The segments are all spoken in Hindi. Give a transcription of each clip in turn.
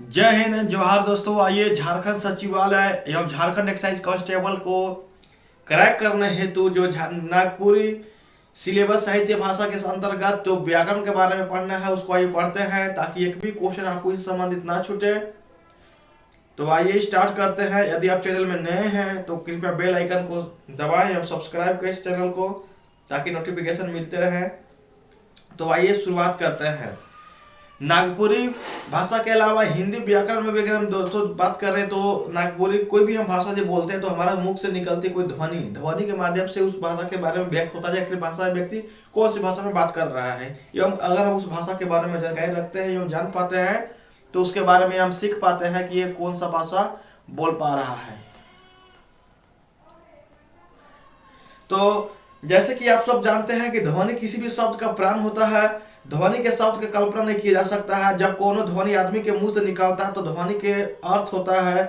जय हिंद जवाहर दोस्तों। आइए झारखंड सचिवालय एवं झारखंड एक्साइज कांस्टेबल को क्रैक करने हेतु जो नागपुरी सिलेबस साहित्य भाषा के अंतर्गत जो व्याकरण के बारे में पढ़ना है उसको आइए पढ़ते हैं ताकि एक भी क्वेश्चन आपको इससे संबंधित ना छूटे। तो आइए स्टार्ट करते हैं। यदि आप चैनल में नए हैं तो कृपया बेल आइकन को दबाएं एवं सब्सक्राइब करें इस चैनल को ताकि नोटिफिकेशन मिलते रहे। तो आइए शुरुआत करते हैं। नागपुरी भाषा के अलावा हिंदी व्याकरण में भी अगर हम दोस्तों बात करें तो नागपुरी कोई भी हम भाषा जो बोलते हैं तो हमारा मुख से निकलती कोई ध्वनि के माध्यम से उस भाषा के बारे में व्यक्त होता है कि भाषा व्यक्ति कौन सी भाषा में बात कर रहा है। एवं अगर हम उस भाषा के बारे में जानकारी रखते हैं एवं जान पाते हैं तो उसके बारे में हम सीख पाते हैं कि ये कौन सा भाषा बोल पा रहा है। तो जैसे कि आप सब जानते हैं कि ध्वनि किसी भी शब्द का प्राण होता है। ध्वनि के शब्द की कल्पना नहीं किया जा सकता है। जब कोनो ध्वनि आदमी के मुंह से निकलता है तो ध्वनि के अर्थ होता है।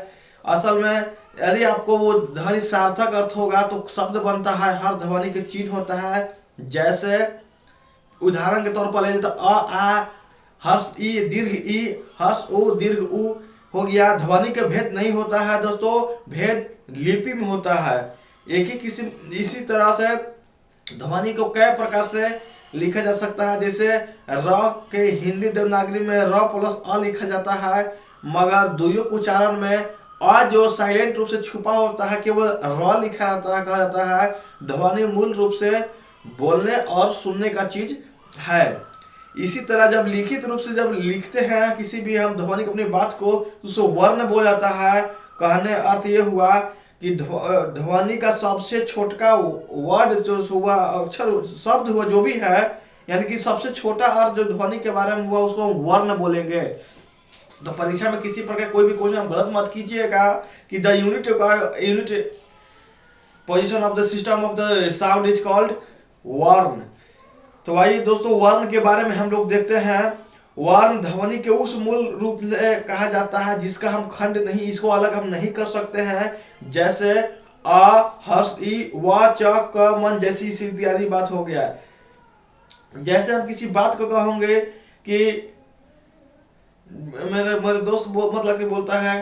असल में यदि आपको वो ध्वनि सार्थक अर्थ होगा तो शब्द बनता है, हर ध्वनि के चिन्ह होता है। जैसे उदाहरण के तौर पर ले तो अ आ हर्ष ई दीर्घ ई हर्ष उ दीर्घ उ हो गया। ध्वनि का भेद नहीं होता है दोस्तों, भेद लिपि में होता है। एक ही किसी इसी तरह से ध्वनि को कई प्रकार से लिखा जा सकता है। जैसे र के हिंदी देवनागरी में र प्लस अ लिखा जाता है, मगर दुइयों उच्चारण में अ जो साइलेंट रूप से छुपा होता है केवल र लिखा जाता है। कहा जाता है ध्वनि मूल रूप से बोलने और सुनने का चीज है। इसी तरह जब लिखित रूप से जब लिखते हैं किसी भी हम ध्वनि को अपनी बात को उसको वर्ण बोला जाता है। कहने अर्थ ये हुआ कि ध्वनि का सबसे छोटा वर्ड जो हुआ अक्षर शब्द हुआ जो भी है, यानी कि सबसे छोटा अर्थ जो ध्वनि के बारे में हुआ उसको हम वर्ण बोलेंगे। तो परीक्षा में किसी प्रकार कोई भी क्वेश्चन गलत मत कीजिएगा कि the unit position of the system of the sound is called वर्ण। तो आइए दोस्तों वर्ण के बारे में हम लोग देखते हैं। वर्ण ध्वनि के उस मूल रूप से कहा जाता है जिसका हम खंड नहीं, इसको अलग हम नहीं कर सकते हैं। जैसे अ हर्ष ई व च क मन जैसी इत्यादि बात हो गया। जैसे हम किसी बात को कहोगे कि मेरे दोस्त मतलब कि बोलता है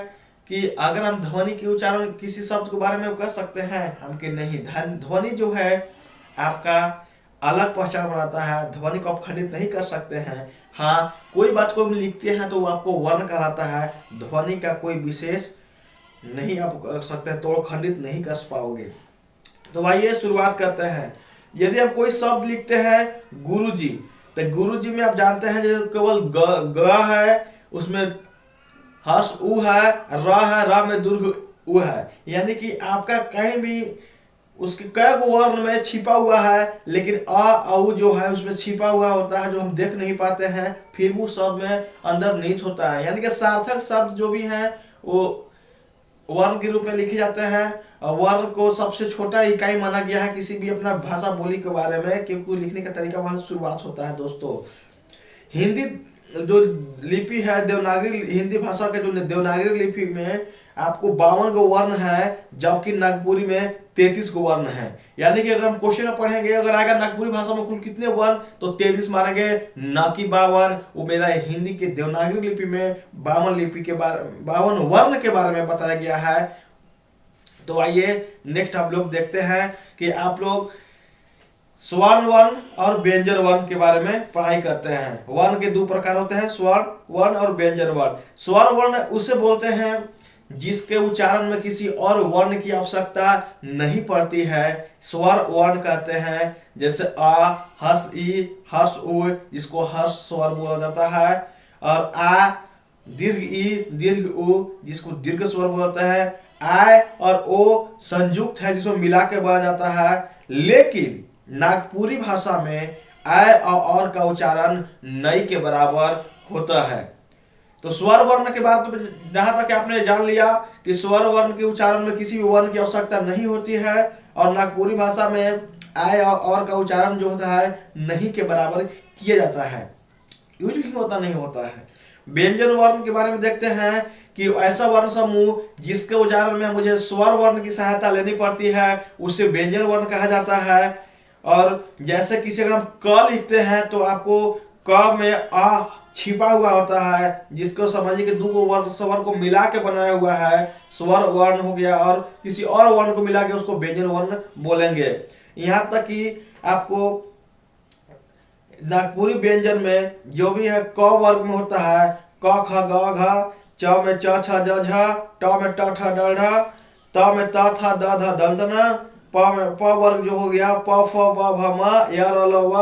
कि अगर हम ध्वनि के उच्चारण किसी शब्द के बारे में कह सकते हैं, हम कि नहीं। ध्वनि जो है आपका अलग पहचान बनाता है, ध्वनि को आप खंडित नहीं कर सकते हैं। हाँ, कोई बात को लिखते हैं तो वो आपको वर्ण कहलाता है। ध्वनि का कोई विशेष नहीं आप कर सकते हैं तो खंडित नहीं कर पाओगे। तो आइए शुरुआत करते हैं। यदि हम कोई शब्द लिखते हैं गुरुजी, तो गुरुजी में आप जानते हैं जो केवल ग है, उसमें हर्ष उ है, र में दीर्घ उ है, यानी कि आपका कहीं भी उसके कई वर्ण में छिपा हुआ है, लेकिन अ जो है उसमें छिपा हुआ होता है जो हम देख नहीं पाते हैं, फिर वो शब्द में अंदर निहित होता है। यानी कि सार्थक शब्द जो भी हैं वो वर्ण के रूप में लिखे जाते हैं। वर्ण को सबसे छोटा इकाई माना गया है किसी भी अपना भाषा बोली के बारे में, क्योंकि लिखने का तरीका वहां से शुरुआत होता है। दोस्तों हिंदी जो लिपि है देवनागरी हिंदी भाषा के जो देवनागरी लिपि में आपको 52 गो वर्ण है, जबकि नागपुरी में 33 गो वर्ण है। यानी कि अगर हम क्वेश्चन में पढ़ेंगे अगर आएगा नागपुरी भाषा में कुल कितने वर्ण तो 33 मारेंगे, ना कि 52। वो मेरा हिंदी के देवनागरी लिपि में 52 लिपि के बारे 52 वर्ण के बारे में बताया गया है। तो आइए नेक्स्ट हम लोग देखते हैं कि आप लोग स्वर्ण वर्ण और व्यंजन वर्ण के बारे में पढ़ाई करते हैं। वर्ण के दो प्रकार होते हैं, स्वर्ण वर्ण और व्यंजन वर्ण। स्वर्ण वर्ण उसे बोलते हैं जिसके उच्चारण में किसी और वर्ण की आवश्यकता नहीं पड़ती है, स्वर वर्ण कहते हैं। जैसे आ हर्ष ई हर्ष उ जिसको हर्ष स्वर बोला जाता है, और आ दीर्घ ई दीर्घ उ जिसको दीर्घ स्वर बोलते हैं। आ और ओ संयुक्त है जिसको मिला के बोला जाता है। लेकिन नागपुरी भाषा में आ और का उच्चारण नई के बराबर होता है। तो स्वर वर्ण के बाद जहां तक आपने जान लिया कि स्वर वर्ण के उच्चारण में किसी भी वर्ण की आवश्यकता नहीं होती है, और नागपुरी भाषा में आय और का उच्चारण जो होता है नहीं के बराबर किया जाता है। यूज ही होता नहीं होता है। व्यंजन वर्ण के बारे में देखते हैं कि ऐसा वर्ण समूह जिसके उच्चारण में मुझे स्वर वर्ण की सहायता लेनी पड़ती है उसे व्यंजन वर्ण कहा जाता है। और जैसे किसी अगर हम क लिखते हैं तो आपको क में आ छिपा हुआ होता है, जिसको समझिए कि दो वर्ण स्वर को मिला के बनाया हुआ है। स्वर वर्ण हो गया और किसी और वर्ण को मिला के उसको व्यंजन वर्ण बोलेंगे। यहाँ तक कि आपको नागपुरी व्यंजन में जो भी है क वर्ग में होता है, क ख ग घ, च में च छ ज झ, ट में ट ठ ड ढ, त में त थ द ध दंत न, प में प वर्ग जो हो गया प फ ब भ म, य र ल व,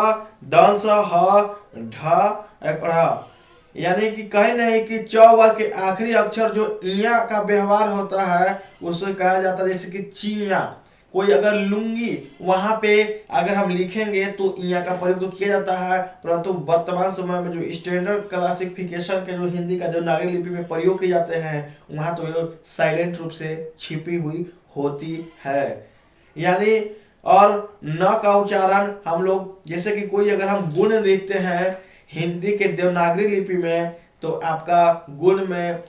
दंस ह ढ ढ़। यानी कि कहीं नहीं कि च वर्ग के आखिरी अक्षर जो इया का व्यवहार होता है उसे कहा जाता है, जैसे कि चिया। कोई अगर लुंगी वहां पे अगर हम लिखेंगे तो इया का प्रयोग तो किया जाता है, परंतु वर्तमान समय में जो स्टैंडर्ड क्लासिफिकेशन के जो हिंदी का जो नागरिक लिपि में प्रयोग किए जाते हैं वहां तो ये साइलेंट रूप से छिपी हुई होती है। यानी और न का उच्चारण हम लोग, जैसे कि कोई अगर हम गुण लिखते हैं हिंदी के देवनागरी लिपि में तो आपका गुण में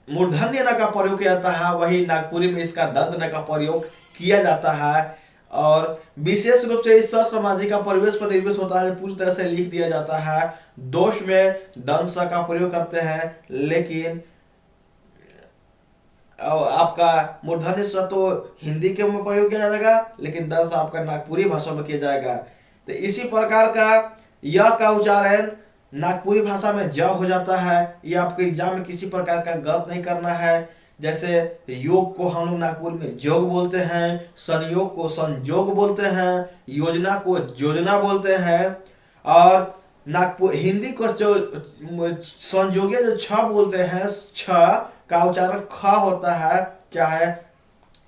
मूर्धन्य न का प्रयोग किया जाता है, वही नागपुरी में इसका दंत न का प्रयोग किया जाता है। और विशेष रूप से इस सर समाजी का परिवेश पर निर्भर होता है, पूरी तरह से लिख दिया जाता है। दोष में दंस का प्रयोग करते हैं, लेकिन आपका मूर्धन्य स तो हिंदी के में प्रयोग किया जाएगा, लेकिन दंस आपका नागपुरी भाषा में किया जाएगा। तो इसी प्रकार का य का उच्चारण नागपुरी भाषा में ज हो जाता है। ये आपके एग्जाम में किसी प्रकार का गलत नहीं करना है। जैसे योग को हम लोग नागपुर में जोग बोलते हैं, संयोग को संजोग बोलते हैं, योजना को योजना बोलते हैं। और नागपुर हिंदी को जो संयोगी जो छ बोलते हैं, छ का उच्चारण ख होता है, क्या है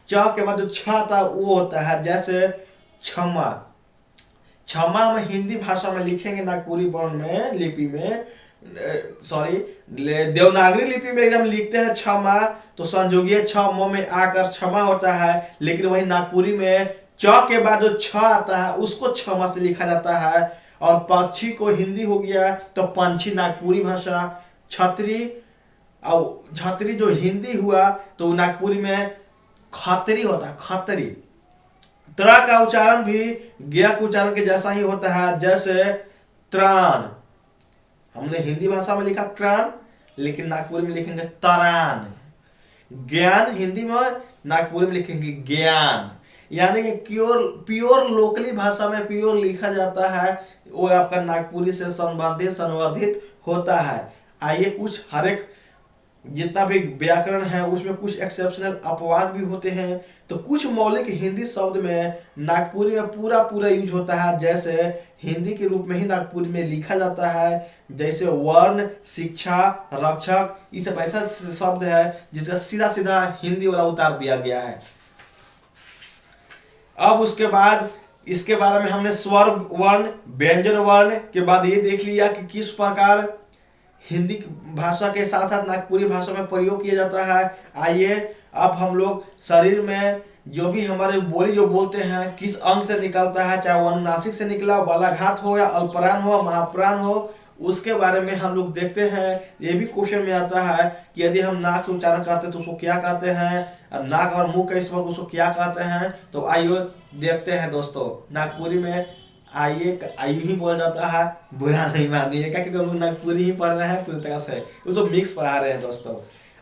च के बाद जो छ आता है वो होता है। जैसे क्षमा, क्षमा में हिंदी भाषा में लिखेंगे नागपुरी वर्ण में लिपि में सॉरी देवनागरी लिपि में एकदम लिखते हैं क्षमा, तो संयोगी छ म में आकर क्षमा होता है। लेकिन वही नागपुरी में च के बाद जो छ आता है उसको क्षमा से लिखा जाता है। और पक्षी को हिंदी हो गया तो पंछी नागपुरी भाषा, छतरी और छतरी जो हिंदी हुआ तो नागपुरी में खतरी होता है, खतरी। त्रा का उच्चारण भी ज्ञ के उच्चारण के जैसा ही होता है। जैसे त्राण, हमने हिंदी भाषा में लिखा त्राण, लेकिन नागपुरी में लिखेंगे तरान। ज्ञान हिंदी में, नागपुरी में लिखेंगे ज्ञान। यानी कि प्योर लोकली भाषा में प्योर लिखा जाता है, वो आपका नागपुरी से संबंधित संवर्धित होता है। आइए कुछ हर एक जितना भी व्याकरण है उसमें कुछ एक्सेप्शनल अपवाद भी होते हैं। तो कुछ मौलिक हिंदी शब्द में नागपुरी में पूरा पूरा यूज होता है, जैसे हिंदी के रूप में ही नागपुरी में लिखा जाता है। जैसे वर्ण, शिक्षा, रक्षक, ये सब ऐसा शब्द है जिसका सीधा सीधा हिंदी वाला उतार दिया गया है। अब उसके बाद इसके बारे में हमने स्वर वर्ण, व्यंजन वर्ण के बाद ये देख लिया कि किस प्रकार हिंदी भाषा के साथ साथ नागपुरी भाषा में प्रयोग किया जाता है। आइए अब हम लोग शरीर में जो भी हमारे बोली जो बोलते हैं किस अंग से निकलता है, चाहे वो अनुनासिक से निकला, बालाघात हो या अल्पराण हो, महाप्राण हो, उसके बारे में हम लोग देखते हैं। ये भी क्वेश्चन में आता है कि यदि हम नाक से उच्चारण करते हैं तो उसको क्या कहते हैं, नाक और मुंह के इस्तेमाल उसको क्या कहते हैं। तो आइए देखते हैं दोस्तों। नागपुरी में आइए आयु ही बोला जाता है, बुरा नहीं मानिएगा क्योंकि हम लोग नागपुरी ही पढ़ रहे हैं पूरी तरह से, वो तो मिक्स पढ़ा रहे हैं दोस्तों।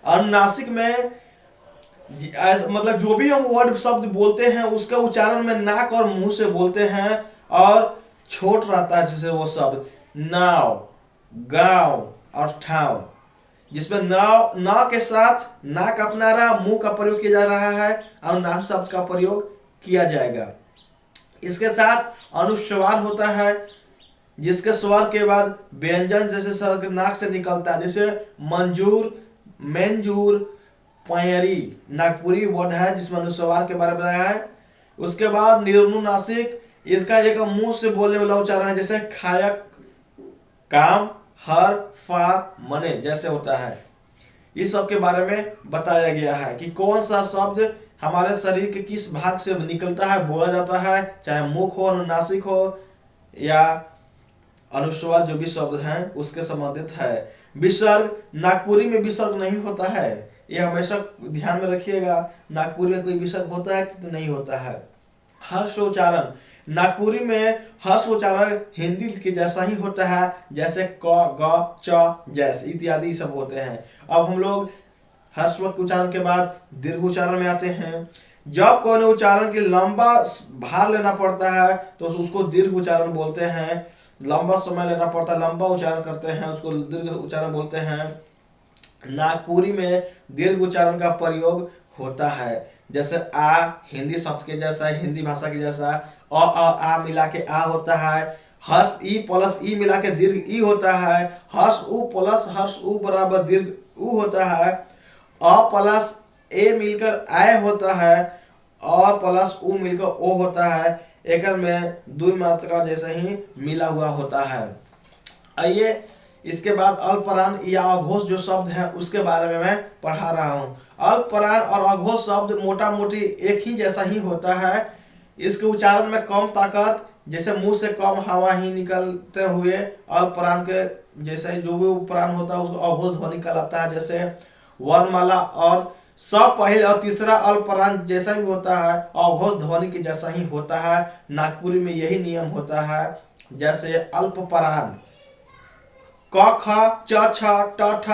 अनुनासिक में मतलब जो भी हम वर्ड शब्द बोलते हैं उसका उच्चारण में नाक और मुंह से बोलते हैं और छोट रहता है, जैसे वो शब्द नाव, गांव और ठाव, जिसमें नाव ना के साथ नाक अपना रहा, मुंह का प्रयोग किया जा रहा है, अनुनासिक शब्द का प्रयोग किया जाएगा। इसके साथ अनुस्वार होता है, जिसके स्वर के बाद व्यंजन जैसे सर नाक से निकलता है, जैसे मंजूर, मेंजूर, पैरी नागपुरी वर्ड है जिसमें अनुस्वार के बारे में बताया है। उसके बाद निरनुनासिक, इसका एक मुंह से बोलने वाला उच्चारण है, जैसे खायक, काम, हर, फार, मने जैसे होता है। इस सब के बारे में बताया गया है कि कौन सा शब्द हमारे शरीर के किस भाग से निकलता है, बोला जाता है, चाहे मुख हो, अनुनासिक हो या अनुस्वार जो भी शब्द हैं उसके संबंधित है। विसर्ग, नागपुरी में विसर्ग नहीं होता है, ये हमेशा ध्यान में रखिएगा। नागपुरी में कोई विसर्ग होता है कि तो नहीं होता है। हर्ष उच्चारण, नागपुरी में हर्ष उच्चारण हिंदी के जैसा ही होता है, जैसे क ग च जैसे इत्यादि सब होते हैं। अब हम लोग हर्ष के उच्चारण के बाद दीर्घ उच्चारण में आते हैं। जब कोई उच्चारण की लंबा भार लेना पड़ता है तो उसको दीर्घ उच्चारण बोलते हैं। लंबा समय लेना पड़ता है, लंबा उच्चारण करते हैं, उसको दीर्घ उच्चारण बोलते हैं। नागपुरी में दीर्घ उच्चारण का प्रयोग होता है, जैसे आ हिंदी शब्द के जैसा, हिंदी भाषा के जैसा आ मिला के आ होता है। हर्ष ई प्लस ई मिला के दीर्घ ई होता है। हर्ष उ प्लस हर्ष उ बराबर दीर्घ उ होता है। अ प्लस ए मिलकर आय होता है। अ प्लस उ मिलकर ओ होता है। एक में दुई मात्रा जैसे ही मिला हुआ होता है। आइए इसके बाद अल्परान या अघोष जो शब्द है उसके बारे में मैं पढ़ा रहा हूँ। अल्परान और अघोष शब्द मोटा मोटी एक ही जैसा ही होता है। इसके उच्चारण में कम ताकत, जैसे मुंह से कम हवा ही निकलते हुए अल्परान के जैसे जो भी उपरान होता है उसको अघोष ध्वनि कहलाता है। जैसे वर्णमाला और सब पहले और तीसरा अल्परान जैसा भी होता है, अघोष ध्वनि के जैसा ही होता है। नागपुरी में यही नियम होता है। जैसे अल्पपरान क ख च छ ट ठ,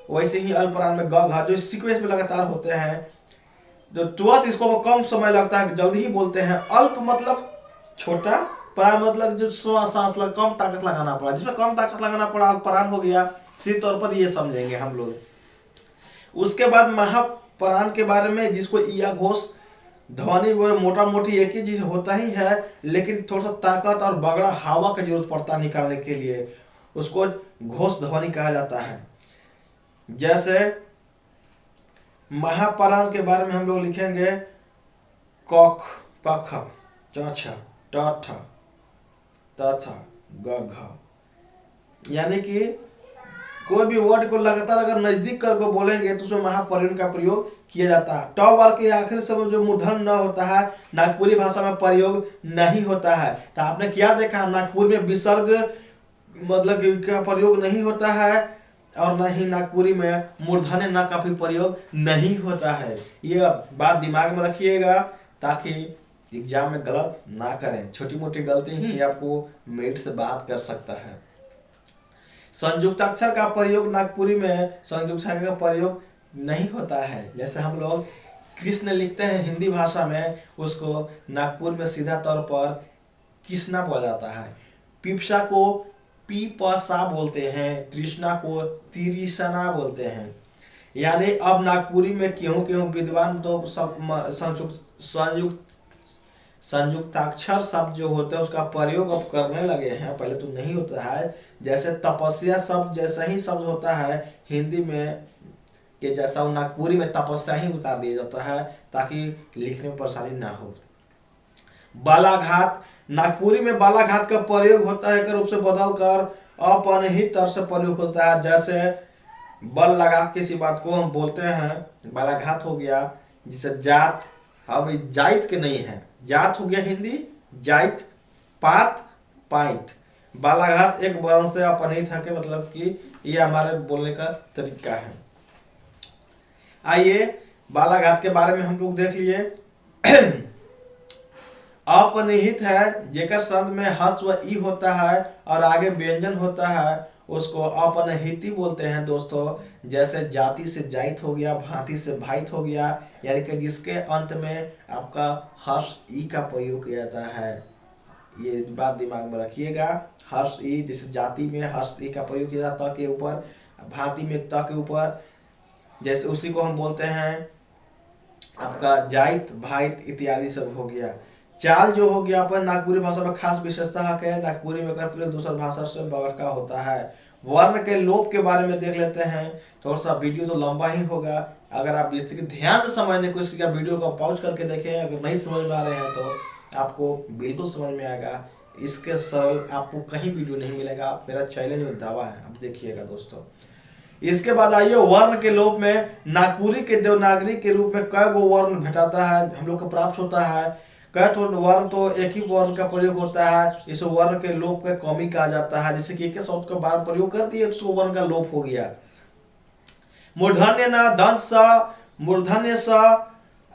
वैसे ही अल्परान में ग घ जो सीक्वेंस में लगातार होते हैं। जो तुरंत इसको कम समय लगता है, जल्दी ही बोलते हैं। अल्प मतलब छोटा, परान मतलब जो सांस कम ताकत लगाना पड़ा, जिसमें कम ताकत लगाना पड़ा अल्परान हो गया। सीधे तौर पर ये समझेंगे हम लोग। उसके बाद महापरान के बारे में, जिसको ईया घोष ध्वनि वो मोटा मोटी एक ही चीज होता ही है, लेकिन थोड़ा सा ताकत और बगड़ा हवा की जरूरत पड़ता है निकालने के लिए, उसको घोष ध्वनि कहा जाता है। जैसे महापरान के बारे में हम लोग लिखेंगे कख पख च छ ट ठ त थ ग घ, यानी कि कोई भी वर्ड को लगातार अगर नजदीक करके बोलेंगे तो उसमें महापरान का प्रयोग किया जाता है। ट वर्ग के आखिर समय जो मूर्धन न होता है, नागपुरी भाषा में प्रयोग नहीं होता है। तो आपने क्या देखा, नागपुर में विसर्ग मतलब का प्रयोग नहीं होता है, और न ही नागपुरी में मूर्धन्य न का भी प्रयोग नहीं होता है। ये बात दिमाग में रखिएगा ताकि एग्जाम में गलत ना करें। छोटी मोटी गलती ही आपको मेरिट से बात कर सकता है। संयुक्ताक्षर का प्रयोग नागपुरी में संयुक्ताक्षर का प्रयोग नहीं होता है। जैसे हम लोग कृष्ण लिखते हैं हिंदी भाषा में, उसको नागपुर में सीधा तौर पर कृष्णा बोला जाता है। पिपसा को पीपसा बोलते हैं, तृष्णा को तिरिसना बोलते हैं। यानी अब नागपुरी में क्यों विद्वान तो सब संयुक्ताक्षर शब्द जो होते हैं उसका प्रयोग अब करने लगे हैं, पहले तो नहीं होता है। जैसे तपस्या शब्द जैसा ही शब्द होता है हिंदी में के जैसा, नागपुरी में तपस्या ही उतार दिया जाता है ताकि लिखने में परेशानी ना हो। बालाघात, नागपुरी में बालाघात का प्रयोग होता है, रूप से बदल कर अपनिहित तरह से प्रयोग होता है। जैसे बल लगा किसी बात को हम बोलते हैं बालाघात हो गया। जिसे जात, अब जाइत के नहीं है, जात हो गया हिंदी जाइत, पात पाइत। बालाघात एक वर्ण से अपनिहित है के मतलब कि ये हमारे बोलने का तरीका है। आइए बालाघात के बारे में हम लोग देख लिए। अपनिहित है, जेकर संध में हर्ष व ई होता है और आगे व्यंजन होता है, उसको अपनिहिती बोलते हैं दोस्तों। जैसे जाति से जाइत हो गया, भांति से भाइत हो गया, यानी कि जिसके अंत में आपका हर्ष ई का प्रयोग किया जाता है। ये बात दिमाग में रखिएगा। हर्ष ई, जैसे जाति में हर्ष ई का प्रयोग किया जाता है के ऊपर, भांति में त के ऊपर, जैसे उसी को हम बोलते हैं आपका जाइत भाइत इत्यादि सब हो गया। चाल जो हो गया अपन नागपुरी भाषा में खास विशेषता है, नागपुरी में प्रयोग दूसर भाषा से बगड़ का होता है। वर्ण के लोप के बारे में देख लेते हैं। थोड़ा सा वीडियो तो लंबा ही होगा, अगर आप इस ध्यान से समझने की कोशिश किया, वीडियो को पॉज करके देखें। अगर नहीं समझ में आ रहे हैं तो आपको बिल्कुल समझ में आएगा। इसके सरल आपको कहीं वीडियो नहीं मिलेगा, मेरा चैलेंज में दावा है। अब देखिएगा दोस्तों, इसके बाद आइए वर्ण के लोप में नागपुरी के देवनागरी के रूप में कई गो वर्ण भेटाता है हम लोग को प्राप्त होता है। कई तो वर्ण तो एक ही वर्ण का प्रयोग होता है, इस वर्ण के लोप के कमी कहा जाता है। जैसे कि एक शब्द का बार प्रयोग कर दिए तो वर्ण का लोप हो गया। मूर्धन्य न, दंस स, मूर्धन्य स,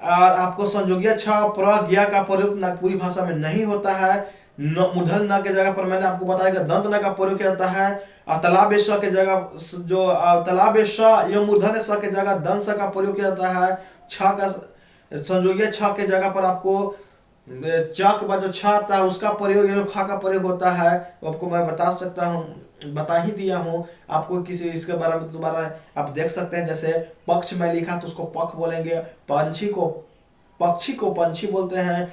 और आपको संयोगिया छ प्र ज्ञ का प्रयोग नागपुरी भाषा में नहीं होता है। मूर्धन न के जगह पर मैंने आपको बताया कि दंत न का प्रयोग किया जाता है। और तालाब स के जगह जो तालाब स एवं मूर्धन स के जगह दंत स का प्रयोग किया जाता है। छ का संयोगिया छ के जगह पर आपको च के बाद जो छ आता है उसका प्रयोग एवं ख का प्रयोग होता है। आपको मैं बता सकता हूँ, बता ही दिया हूँ आपको, किसी इसके बारे में दोबारा आप देख सकते हैं। जैसे पक्ष में लिखा तो उसको पक्ष बोलेंगे, पंछी को पंछी बोलते हैं,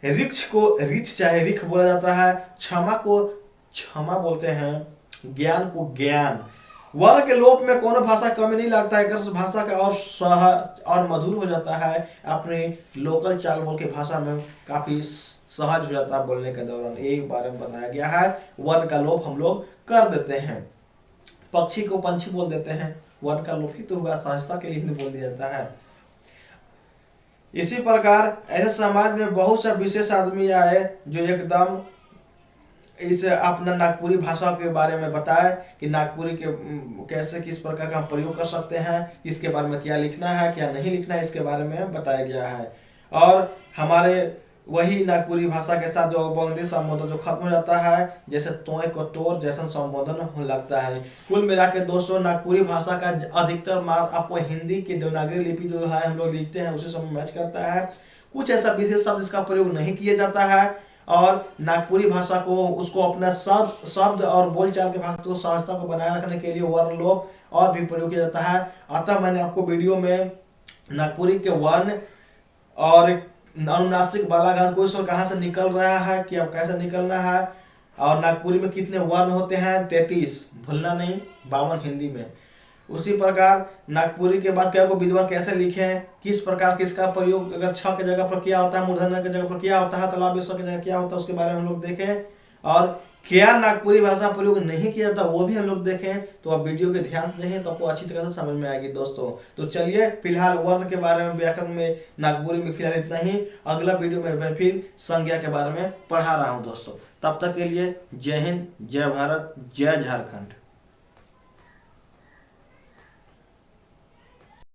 रिक्ष को रिच चाहे रिख बोला जाता है, क्षमा को क्षमा बोलते हैं, ज्ञान को ज्ञान। वर्ण के लोप में कोनो भाषा कमी नहीं लगता है, भाषा का और सहज और मधुर हो जाता है। अपने लोकल चाल बोल के भाषा में काफी सहज हो जाता है बोलने के दौरान, यही बारे में बताया गया है। वर्ण का लोप हम लोग कर देते हैं, पक्षी को पंछी बोल देते हैं, वर्ण का लोप ही तो हुआ, सहजता के लिए बोल दिया जाता है। इसी प्रकार ऐसे समाज में बहुत सा विशेष आदमी आए जो एकदम इस अपना नागपुरी भाषा के बारे में बताए कि नागपुरी के कैसे किस प्रकार का हम प्रयोग कर सकते हैं, इसके बारे में क्या लिखना है क्या नहीं लिखना है, इसके बारे में बताया गया है। और हमारे वही नागपुरी भाषा के साथ जो अवबंधी संबोधन जो खत्म हो जाता है, जैसे तोय को तोर जैसा संबोधन लगता है। कुल मिला के दोस्तों नागपुरी भाषा का अधिकतर मार्ग आपको हिंदी की देवनागरी लिपि जो है हम लोग लिखते हैं उसी समय मैच करता है। कुछ ऐसा विशेष शब्द इसका प्रयोग नहीं किया जाता है। और नागपुरी भाषा को उसको अपना शब्द और बोलचाल के भाग को सहजता को बनाए रखने के लिए वर्ण लोप और भी प्रयोग किया जाता है। अतः मैंने आपको वीडियो में नागपुरी के वर्ण और अनुनासिक बालाघात कोई स्वर कहाँ से निकल रहा है कि अब कैसे निकलना है, और नागपुरी में कितने वर्ण होते हैं 33, भूलना नहीं, 52 हिंदी में। उसी प्रकार नागपुरी के बाद क्या को विद्वान कैसे लिखे हैं, किस प्रकार किसका प्रयोग अगर छ के जगह पर क्या होता है, मूर्धन्य के जगह पर क्या होता है, तालाब स के जगह क्या होता है, उसके बारे में हम लोग देखें। और क्या नागपुरी भाषा प्रयोग नहीं किया जाता वो भी हम लोग देखें। तो आप वीडियो के ध्यान से देखें तो आपको अच्छी तरह से समझ में आएगी दोस्तों। तो चलिए फिलहाल वर्ण के बारे में व्याकरण में नागपुरी में फिलहाल इतना ही। अगला वीडियो में मैं फिर संज्ञा के बारे में पढ़ा रहा हूँ दोस्तों। तब तक के लिए जय हिंद, जय भारत, जय झारखंड।